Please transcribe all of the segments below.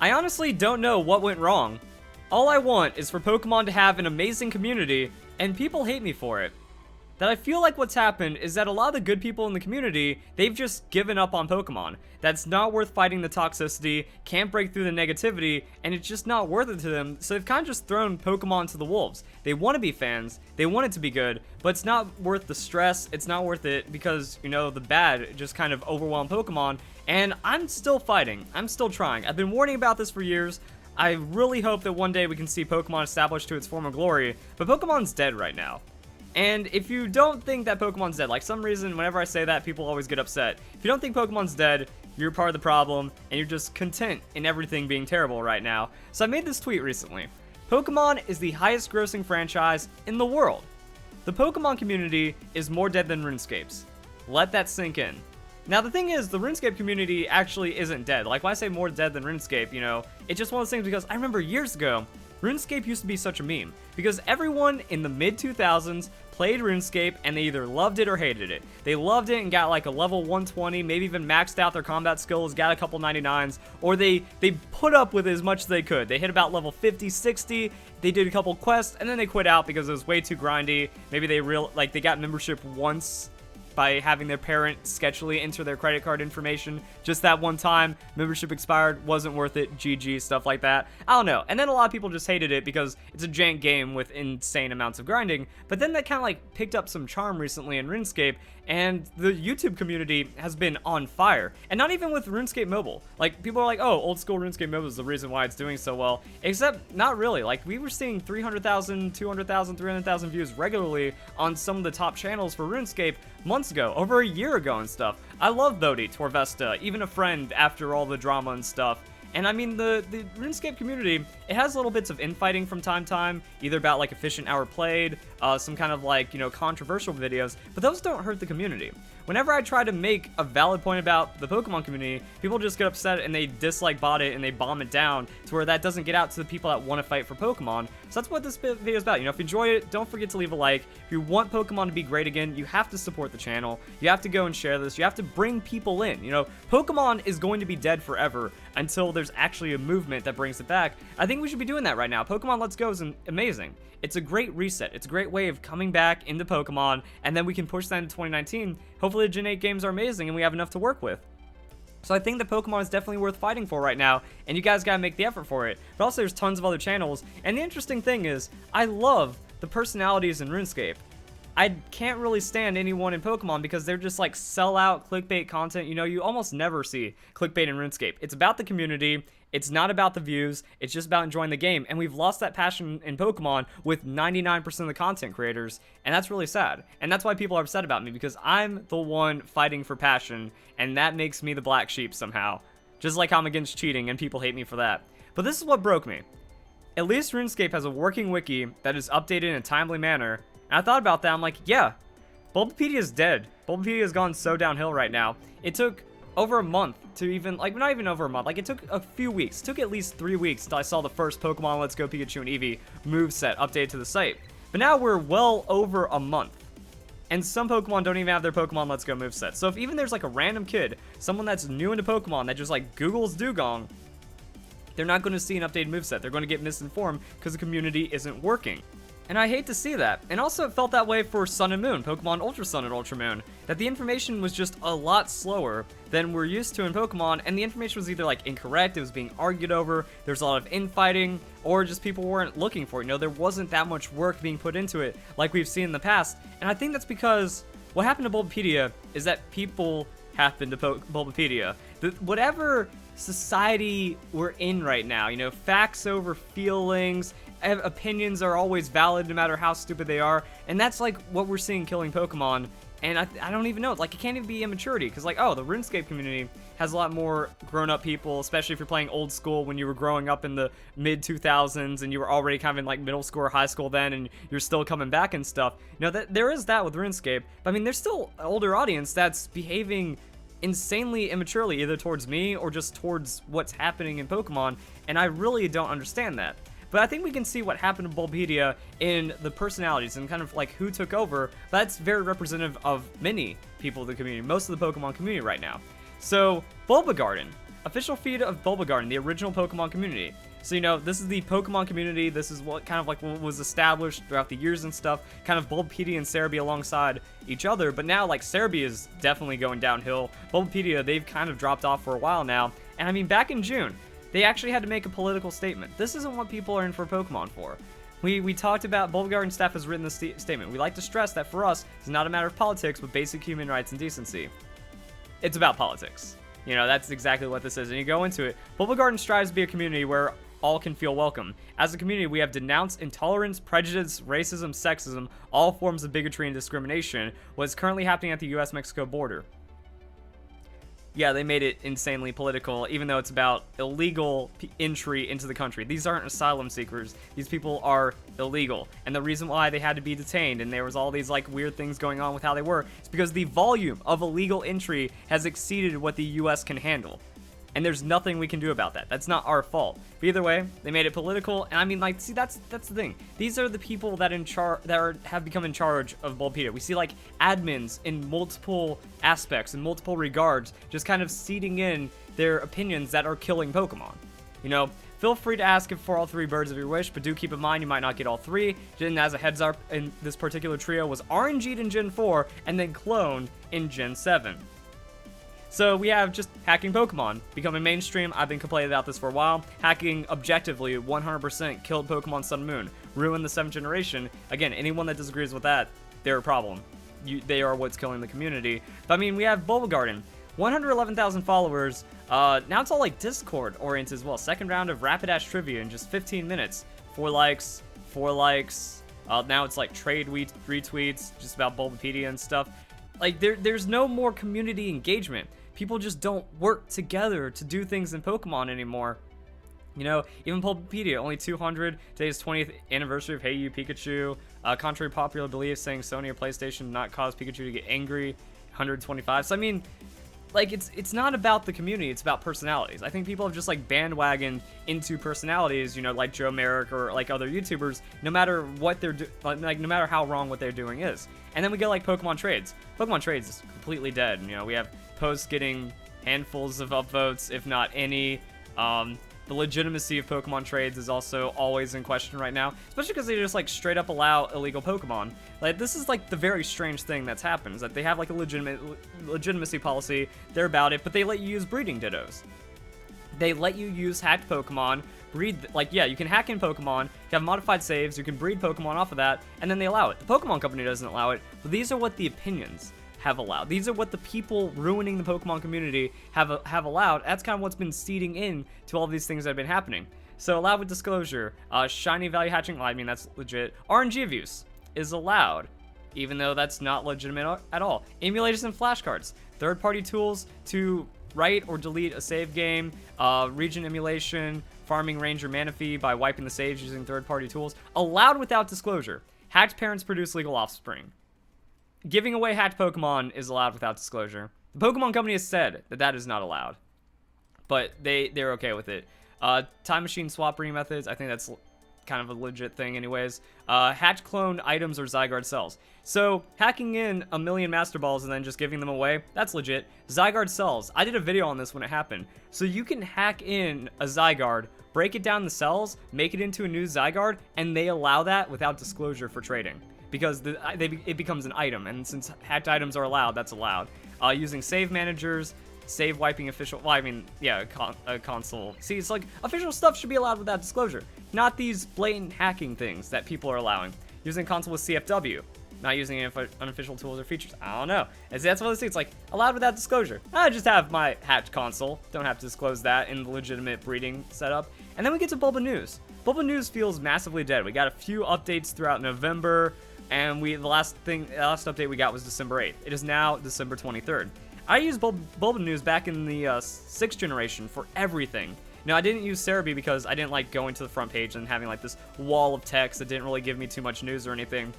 I honestly don't know what went wrong. All I want is for Pokemon to have an amazing community, and people hate me for it. That I feel like what's happened is that a lot of the good people in the community, they've just given up on Pokemon. That's not worth fighting the toxicity, can't break through the negativity, and it's just not worth it to them, so they've kind of just thrown Pokemon to the wolves. They want to be fans, they want it to be good, but it's not worth the stress, it's not worth it because, you know, the bad just kind of overwhelm Pokemon, and I'm still fighting, I'm still trying. I've been warning about this for years. I really hope that one day we can see Pokemon established to its former glory, but Pokemon's dead right now. And if you don't think that Pokemon's dead, like some reason whenever I say that, people always get upset. If you don't think Pokemon's dead, you're part of the problem, and you're just content in everything being terrible right now. So I made this tweet recently. Pokemon is the highest grossing franchise in the world. The Pokemon community is more dead than RuneScape's. Let that sink in. Now the thing is, the RuneScape community actually isn't dead. Like when I say more dead than RuneScape, you know, it's just one of those things because I remember years ago, RuneScape used to be such a meme because everyone in the mid-2000s played RuneScape and they either loved it or hated it. They loved it and got like a level 120, maybe even maxed out their combat skills, got a couple 99s, or they put up with it as much as they could. They hit about level 50, 60, they did a couple quests, and then they quit out because it was way too grindy. Maybe they got membership once by having their parent sketchily enter their credit card information just that one time. Membership expired, wasn't worth it, GG, stuff like that. I don't know. And then a lot of people just hated it because it's a jank game with insane amounts of grinding. But then that kind of like picked up some charm recently in RuneScape, and the YouTube community has been on fire. And not even with RuneScape Mobile. Like, people are like, oh, old school RuneScape Mobile is the reason why it's doing so well. Except, not really. Like, we were seeing 300,000, 200,000, 300,000 views regularly on some of the top channels for RuneScape months ago, over a year ago and stuff. I love Bodhi, Torvesta, even a friend after all the drama and stuff. And I mean, the RuneScape community, it has little bits of infighting from time to time, either about like efficient hour played, some kind of like, you know, controversial videos, but those don't hurt the community. Whenever I try to make a valid point about the Pokemon community, people just get upset and they dislike bot it and they bomb it down to where that doesn't get out to the people that want to fight for Pokemon. So that's what this video is about. You know, if you enjoyed it, don't forget to leave a like. If you want Pokemon to be great again, you have to support the channel. You have to go and share this. You have to bring people in. You know, Pokemon is going to be dead forever until there's actually a movement that brings it back. I think we should be doing that right now. Pokemon Let's Go is amazing. It's a great reset. It's a great way of coming back into Pokemon, and then we can push that into 2019. Hopefully the Gen 8 games are amazing and we have enough to work with. So I think that Pokemon is definitely worth fighting for right now, and you guys gotta make the effort for it. But also there's tons of other channels, and the interesting thing is, I love the personalities in RuneScape. I can't really stand anyone in Pokemon because they're just like sell-out clickbait content. You know, you almost never see clickbait in RuneScape. It's about the community. It's not about the views. It's just about enjoying the game. And we've lost that passion in Pokemon with 99% of the content creators. And that's really sad. And that's why people are upset about me, because I'm the one fighting for passion. And that makes me the black sheep somehow. Just like I'm against cheating and people hate me for that. But this is what broke me. At least RuneScape has a working wiki that is updated in a timely manner. And I thought about that. I'm like, yeah, Bulbapedia is dead. Bulbapedia has gone so downhill right now. It took over a month to even, like, not even over a month. Like, it took a few weeks. It took at least 3 weeks until I saw the first Pokemon Let's Go Pikachu and Eevee moveset updated to the site. But now we're well over a month. And some Pokemon don't even have their Pokemon Let's Go moveset. So if even there's, like, a random kid, someone that's new into Pokemon that just, like, Googles Duggan, they're not going to see an updated moveset. They're going to get misinformed because the community isn't working. And I hate to see that. And also it felt that way for Sun and Moon, Pokemon Ultra Sun and Ultra Moon, that the information was just a lot slower than we're used to in Pokemon, and the information was either like incorrect, it was being argued over, there's a lot of infighting, or just people weren't looking for it. You know, there wasn't that much work being put into it like we've seen in the past. And I think that's because what happened to Bulbapedia is that people happened to Bulbapedia. Whatever society we're in right now, you know, facts over feelings, opinions are always valid no matter how stupid they are, and that's like what we're seeing killing Pokemon. And I don't even know, like, it can't even be immaturity, because like, oh, the RuneScape community has a lot more grown-up people, especially if you're playing old school when you were growing up in the mid-2000s and you were already kind of in like middle school or high school then, and you're still coming back and stuff. You know, that there is that with RuneScape, but I mean, there's still an older audience that's behaving insanely immaturely, either towards me or just towards what's happening in Pokemon, and I really don't understand that. But I think we can see what happened to Bulbapedia in the personalities and kind of like who took over. That's very representative of many people in the community, most of the Pokemon community right now. So, Bulbagarden, official feed of Bulbagarden, the original Pokemon community. So, you know, this is the Pokemon community. This is what kind of like what was established throughout the years and stuff. Kind of Bulbapedia and Cerebi alongside each other. But now, like, Cerebi is definitely going downhill. Bulbapedia, they've kind of dropped off for a while now. And I mean, back in June, they actually had to make a political statement. This isn't what people are in for Pokemon for. We talked about, Bulbagarden staff has written this statement. We like to stress that for us, it's not a matter of politics, but basic human rights and decency. It's about politics. You know, that's exactly what this is. And you go into it, Bulbagarden strives to be a community where all can feel welcome. As a community, we have denounced intolerance, prejudice, racism, sexism, all forms of bigotry and discrimination, what is currently happening at the US-Mexico border. Yeah, they made it insanely political, even though it's about illegal entry into the country. These aren't asylum seekers. These people are illegal. And the reason why they had to be detained, and there was all these like weird things going on with how they were, is because the volume of illegal entry has exceeded what the US can handle. And there's nothing we can do about that. That's not our fault. But either way, they made it political, and I mean, like, see, that's the thing. These are the people that have become in charge of Bulbapedia. We see like admins in multiple aspects, in multiple regards, just kind of seeding in their opinions that are killing Pokemon. You know, feel free to ask for all 3 birds of your wish, but do keep in mind you might not get all 3. And as a heads up, in this particular trio was RNG'd in Gen 4 and then cloned in Gen 7. So we have just hacking Pokemon becoming mainstream. I've been complaining about this for a while. Hacking objectively 100% killed Pokemon Sun and Moon, ruined the 7th generation. Again, anyone that disagrees with that, they're a problem. They are what's killing the community. But I mean, we have Bulbagarden, 111,000 followers. Now it's all like Discord oriented as well. Second round of Rapidash trivia in just 15 minutes. 4 likes, 4 likes. Now it's like trade retweets, just about Bulbapedia and stuff. Like there's no more community engagement. People just don't work together to do things in Pokemon anymore. You know, even Bulbapedia, only 200. Today's 20th anniversary of Hey You Pikachu. Contrary to popular belief, saying Sony or PlayStation did not cause Pikachu to get angry. 125. So I mean, like it's not about the community, it's about personalities. I think people have just like bandwagoned into personalities, you know, like Joe Merrick or like other YouTubers, no matter what they're like no matter how wrong what they're doing is. And then we get like Pokemon trades. Pokemon trades is completely dead. You know, we have posts getting handfuls of upvotes, if not any. The legitimacy of Pokemon trades is also always in question right now, especially because they just like straight up allow illegal Pokemon. Like this is like the very strange thing that's happened, is that they have like a legitimacy policy, they're about it, but they let you use breeding dittos. They let you use hacked Pokemon, breed, like, yeah, you can hack in Pokemon, you have modified saves, you can breed Pokemon off of that, and then they allow it. The Pokemon Company doesn't allow it, but these are what the opinions have allowed. These are what the people ruining the Pokemon community have allowed. That's kind of what's been seeding in to all these things that have been happening. So allowed with disclosure, shiny value hatching, well, I mean, that's legit. RNG abuse is allowed, even though that's not legitimate at all. Emulators and flashcards, third-party tools to write or delete a save game, region emulation, farming Ranger Manaphy by wiping the saves using third-party tools, allowed without disclosure. Hacked parents produce legal offspring. Giving away hacked Pokemon is allowed without disclosure. The Pokemon Company has said that that is not allowed, but they're okay with it. Time machine swap breeding methods, I think that's kind of a legit thing anyways. Hatch clone items or Zygarde cells. So hacking in 1 million Master Balls and then just giving them away, that's legit. Zygarde cells, I did a video on this when it happened. So you can hack in a Zygarde, break it down the cells, make it into a new Zygarde, and they allow that without disclosure for trading. Because it becomes an item, and since hacked items are allowed, that's allowed. Using save managers, save wiping official, well, I mean, yeah, a console. See, it's like, official stuff should be allowed without disclosure, not these blatant hacking things that people are allowing. Using console with CFW, not using any unofficial tools or features. I don't know. That's one of those things, like, allowed without disclosure. I just have my hacked console, don't have to disclose that in the legitimate breeding setup. And then we get to Bulba News. Bulba News feels massively dead. We got a few updates throughout November, and the last update we got was December 8th. It is now December 23rd. I used Bulba News back in the 6th generation for everything. Now, I didn't use Cerebi because I didn't like going to the front page and having like this wall of text that didn't really give me too much news or anything.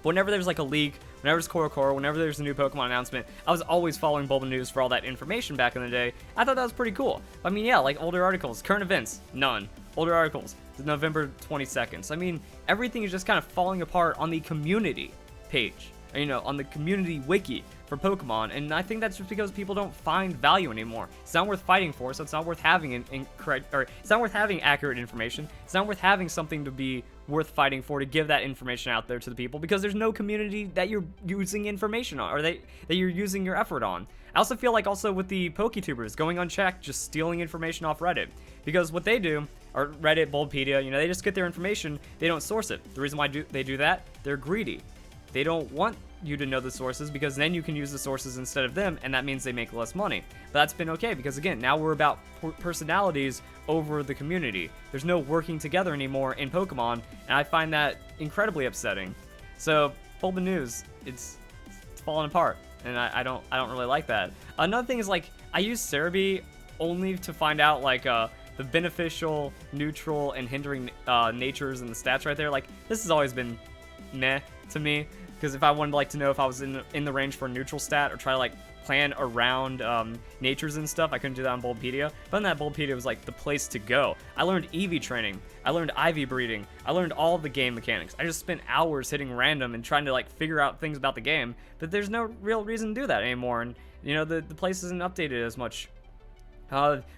But whenever there's like a leak, whenever there's Korokoro, whenever there's a new Pokemon announcement, I was always following Bulba News for all that information back in the day. I thought that was pretty cool. I mean, yeah, like older articles, current events, none. Older articles, November 22nd. So, I mean, everything is just kind of falling apart on the community page. on the community wiki for Pokemon, and I think that's just because people don't find value anymore. It's not worth fighting for, so it's not worth having it's not worth having accurate information. It's not worth having something to be worth fighting for to give that information out there to the people, because there's no community that you're using information on, or that you're using your effort on. I also feel like also with the PokeTubers going unchecked, just stealing information off Reddit, because what they do, or Reddit, Bulbapedia, they just get their information, they don't source it. The reason why they do that, they're greedy. They don't want you to know the sources, because then you can use the sources instead of them, and that means they make less money. But that's been okay, because again, now we're about personalities over the community. There's no working together anymore in Pokemon, and I find that incredibly upsetting. So, Bulba News, it's falling apart, and I don't really like that. Another thing is, like, I use Cerebi only to find out, like, the beneficial, neutral, and hindering natures and the stats right there. Like, this has always been meh to me, because if I wanted to know if I was in the range for a neutral stat, or try to plan around natures and stuff, I couldn't do that on Bulbapedia. But then that Bulbapedia was the place to go. I learned EV training, I learned IV breeding, I learned all of the game mechanics. I just spent hours hitting random and trying to figure out things about the game, but there's no real reason to do that anymore, and the place isn't updated as much.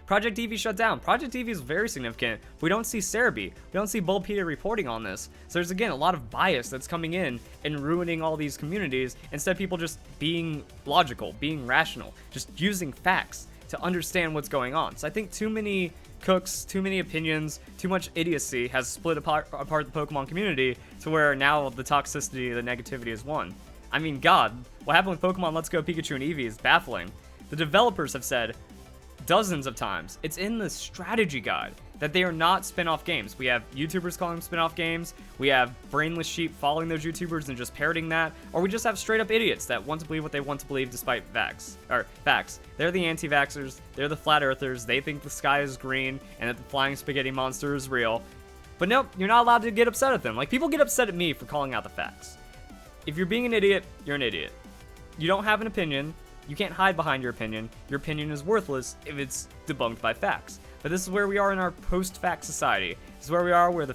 Project Eevee shut down. Project Eevee is very significant. We don't see Cerebi. We don't see Bulbapedia reporting on this. So there's, again, a lot of bias that's coming in and ruining all these communities, instead of people just being logical, being rational, just using facts to understand what's going on. So I think too many cooks, too many opinions, too much idiocy has split apart the Pokemon community to where now the toxicity, the negativity is won. I mean, God, what happened with Pokemon Let's Go Pikachu and Eevee is baffling. The developers have said dozens of times, it's in the strategy guide, that they are not spin-off games. We have YouTubers calling them spin-off games, we have brainless sheep following those YouTubers and just parroting that, or we just have straight-up idiots that want to believe what they want to believe despite facts. They're the anti-vaxxers, they're the flat earthers, they think the sky is green and that the flying spaghetti monster is real. But nope, you're not allowed to get upset at them. People get upset at me for calling out the facts. If you're being an idiot, you're an idiot. You don't have an opinion. You can't hide behind your opinion. Your opinion is worthless if it's debunked by facts. But this is where we are in our post-fact society. This is where we are, where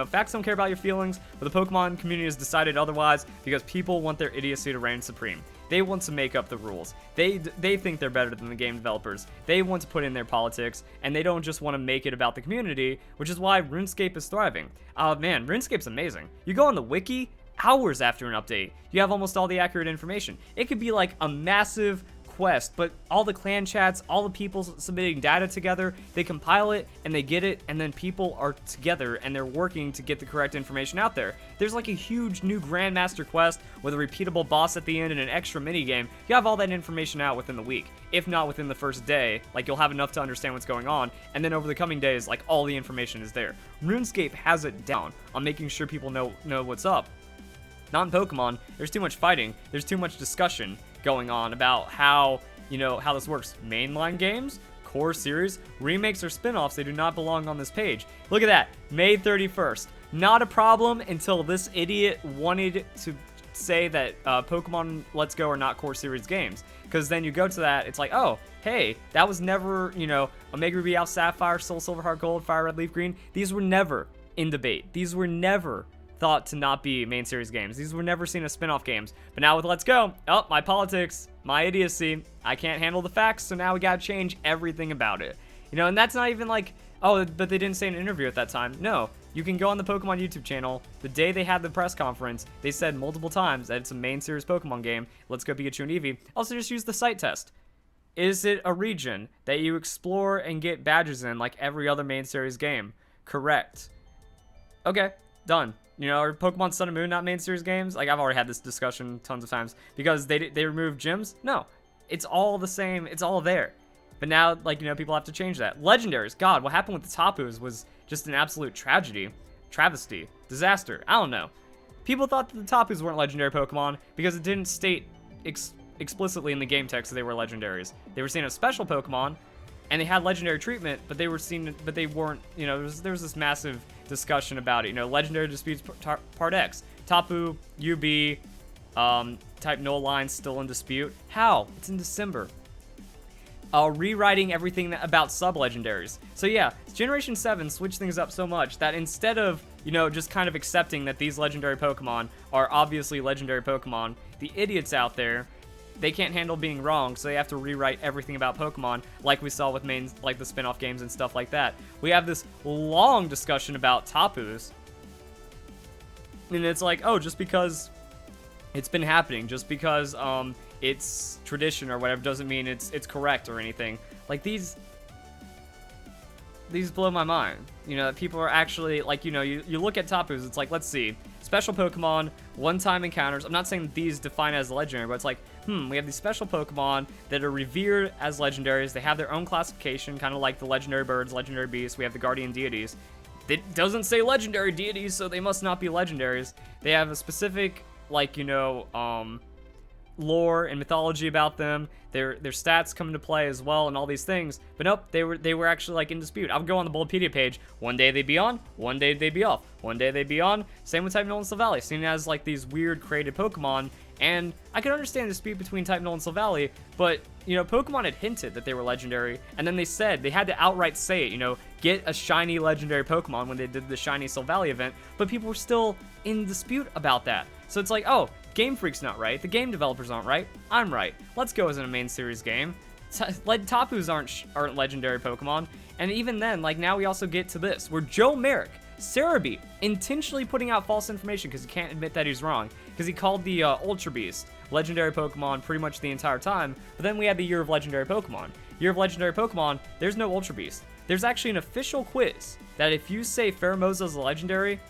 facts don't care about your feelings, but the Pokemon community has decided otherwise because people want their idiocy to reign supreme. They want to make up the rules. They think they're better than the game developers. They want to put in their politics, and they don't just want to make it about the community, which is why RuneScape is thriving. Man, RuneScape's amazing. You go on the wiki, hours after an update, you have almost all the accurate information. It could be a massive quest, but all the clan chats, all the people submitting data together, they compile it and they get it, and then people are together and they're working to get the correct information out there. There's a huge new Grandmaster quest with a repeatable boss at the end and an extra minigame. You have all that information out within the week, if not within the first day. You'll have enough to understand what's going on, and then over the coming days, all the information is there. RuneScape has it down on making sure people know what's up. Not in Pokemon. There's too much fighting. There's too much discussion going on about how this works. Mainline games, core series, remakes, or spin-offs, they do not belong on this page. Look at that. May 31st. Not a problem until this idiot wanted to say that Pokemon Let's Go are not core series games. Because then you go to that, it's oh, hey, that was never, Omega Ruby, Alpha Sapphire, Soul Silver, Heart Gold, Fire Red, Leaf Green. These were never in debate. These were never thought to not be main series games. These were never seen as spin-off games. But now with Let's Go, my politics, my idiocy, I can't handle the facts, so now we gotta change everything about it. And that's not even oh, but they didn't say in an interview at that time. No, you can go on the Pokemon YouTube channel. The day they had the press conference, they said multiple times that it's a main series Pokemon game. Let's Go Pikachu and Eevee. Also, just use the site test. Is it a region that you explore and get badges in like every other main series game? Correct. Okay, done. Are Pokemon Sun and Moon not main series games? I've already had this discussion tons of times. Because they removed gyms? No. It's all the same. It's all there. But now, people have to change that. Legendaries. God, what happened with the Tapus was just an absolute tragedy. Travesty. Disaster. I don't know. People thought that the Tapus weren't legendary Pokemon because it didn't state explicitly in the game text that they were legendaries. They were seen as special Pokemon, and they had legendary treatment, but they weren't, there was this massive discussion about it. Legendary disputes part X. Tapu, UB, type null line still in dispute. How? It's in December. Rewriting everything about sub-legendaries. So yeah, Generation 7 switched things up so much that instead of you know, just kind of accepting that these legendary Pokemon are obviously legendary Pokemon. The idiots out there, they can't handle being wrong, so they have to rewrite everything about Pokemon, like we saw with like the spin-off games and stuff like that. We have this long discussion about Tapus, and it's like, oh, just because it's been happening, just because it's tradition or whatever, doesn't mean it's correct or anything. Like, these blow my mind. You know, that people are actually, like, you know, you look at Tapus, it's like, let's see, special Pokemon, one-time encounters. I'm not saying that these define as legendary, but it's like, we have these special Pokemon that are revered as legendaries. They have their own classification, kind of like the legendary birds, legendary beasts. We have the guardian deities. It doesn't say legendary deities, so they must not be legendaries. They have a specific, like, you know, lore and mythology about them. Their stats come into play as well, and all these things. But nope, they were actually, like, in dispute. I would go on the Bulbapedia page. One day they'd be on, one day they'd be off. One day they'd be on. Same with Type Null and Silvally, seen as like these weird created Pokemon. And I can understand the dispute between Type Null and Silvally, but, you know, Pokemon had hinted that they were legendary, and then they said, they had to outright say it, you know, get a shiny legendary Pokemon when they did the shiny Silvally event, but people were still in dispute about that. So it's like, oh, Game Freak's not right, the game developers aren't right, I'm right. Let's go as in a main series game. Tapus aren't legendary Pokemon, and even then, like, now we also get to this, where Joe Merrick, Cerebi, intentionally putting out false information because he can't admit that he's wrong, because he called the Ultra Beast legendary Pokemon pretty much the entire time. But then we had the Year of Legendary Pokemon. Year of Legendary Pokemon, there's no Ultra Beast. There's actually an official quiz that if you say Pheromosa is a legendary,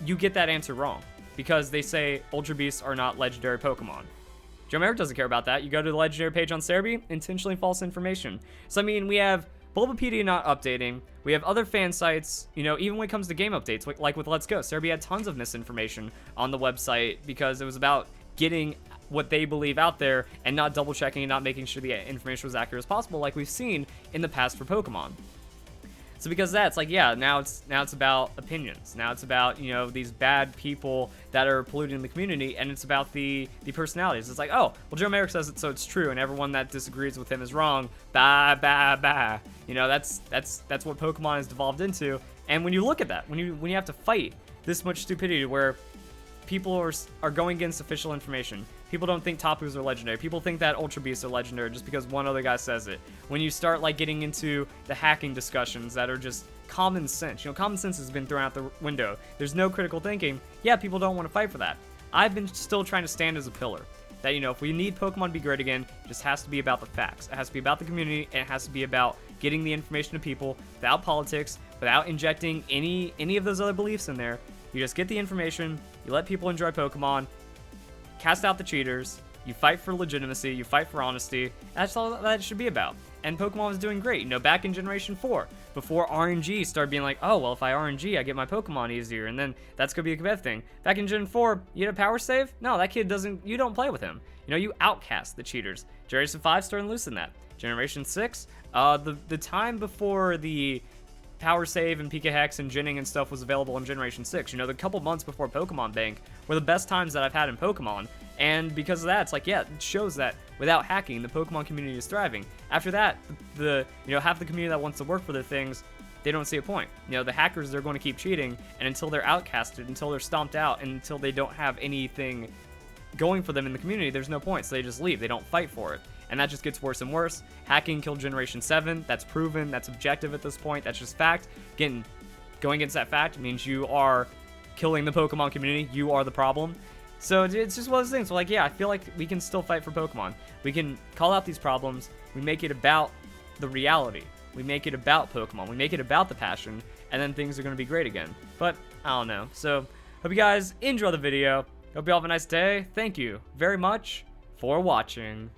you get that answer wrong, because they say Ultra Beasts are not legendary Pokemon. Joe Merrick doesn't care about that. You go to the legendary page on Cerebi, intentionally false information. So I mean, we have Bulbapedia not updating. We have other fan sites, you know, even when it comes to game updates, like with Let's Go. Cerebi had tons of misinformation on the website because it was about getting what they believe out there and not double checking and not making sure the information was accurate as possible, like we've seen in the past for Pokemon. So because of that, it's like, yeah, now it's about opinions. Now it's about, you know, these bad people that are polluting the community, and it's about the personalities. It's like, oh, well, Joe Merrick says it, so it's true, and everyone that disagrees with him is wrong. Bah, bah, bah. You know, that's what Pokemon has devolved into. And when you look at that, when you have to fight this much stupidity where people are going against official information. People don't think Tapus are legendary. People think that Ultra Beasts are legendary just because one other guy says it. When you start, like, getting into the hacking discussions that are just common sense. You know, common sense has been thrown out the window. There's no critical thinking. Yeah, people don't want to fight for that. I've been still trying to stand as a pillar. That, you know, if we need Pokemon to be great again, it just has to be about the facts. It has to be about the community, and it has to be about getting the information to people without politics, without injecting any of those other beliefs in there. You just get the information, you let people enjoy Pokemon, cast out the cheaters, you fight for legitimacy, you fight for honesty. That's all that it should be about. And Pokemon was doing great. You know, back in Generation 4, before RNG started being like, oh, well, if I RNG, I get my Pokemon easier, and then that's going to be a competitive thing. Back in Gen 4, you had a power save? No, that kid doesn't, you don't play with him. You know, you outcast the cheaters. Generation 5 started loosening that. Generation 6, the time before the Power Save and Pika Hex and Ginning and stuff was available in Generation 6. You know, the couple months before Pokemon Bank were the best times that I've had in Pokemon. And because of that, it's like, yeah, it shows that without hacking, the Pokemon community is thriving. After that, you know, half the community that wants to work for their things, they don't see a point. You know, the hackers, they're going to keep cheating, and until they're outcasted, until they're stomped out, and until they don't have anything going for them in the community, there's no point, so they just leave. They don't fight for it. And that just gets worse and worse. Hacking killed Generation 7. That's proven. That's objective at this point. That's just fact. Again, going against that fact means you are killing the Pokemon community. You are the problem. So it's just one of those things. So, like, yeah, I feel like we can still fight for Pokemon. We can call out these problems. We make it about the reality. We make it about Pokemon. We make it about the passion. And then things are going to be great again. But, I don't know. So, hope you guys enjoy the video. Hope you all have a nice day. Thank you very much for watching.